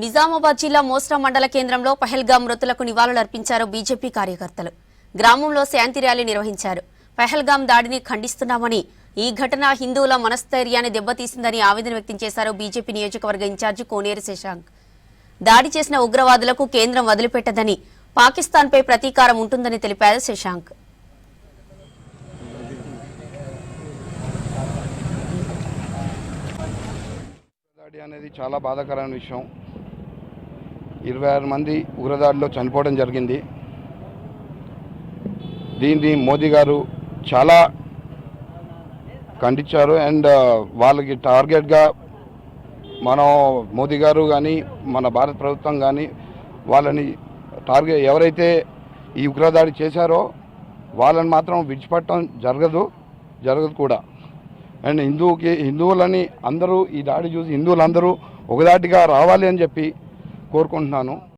నిజామాబాద్ జిల్లా మోస్రా మండల కేంద్రంలో పహల్గాం మృతులకు నివాళులర్పించారు బీజేపీ కార్యకర్తలు. గ్రామంలో శాంతి ర్యాలీ నిర్వహించారు. పహల్గాం దాడిని ఖండిస్తున్నామని, ఈ ఘటన హిందువుల మనస్థైర్యాన్ని దెబ్బతీసిందని ఆవేదన వ్యక్తం చేశారు బీజేపీ నియోజకవర్గ ఇన్ఛార్జి కోనేరు శశాంక్. దాడి చేసిన ఉగ్రవాదులకు కేంద్రం వదిలిపెట్టదని, పాకిస్తాన్పై ప్రతీకారం ఉంటుందని తెలిపారు శశాంక్. దాడి అనేది చాలా బాధాకరమైన విషయం. 26 మంది ఉగ్రదాడిలో చనిపోవడం జరిగింది. దీన్ని మోదీ గారు చాలా ఖండించారు. అండ్ వాళ్ళకి టార్గెట్గా మనం మోదీ గారు కానీ మన భారత ప్రభుత్వం కానీ వాళ్ళని టార్గెట్ ఎవరైతే ఈ ఉగ్రదాడి చేశారో వాళ్ళని మాత్రం విడిచిపెట్టడం జరగదు కూడా. అండ్ హిందువులని అందరూ ఈ దాడి చూసి హిందువులందరూ ఒకదాటిగా రావాలి అని చెప్పి కోరుకుంటున్నాను.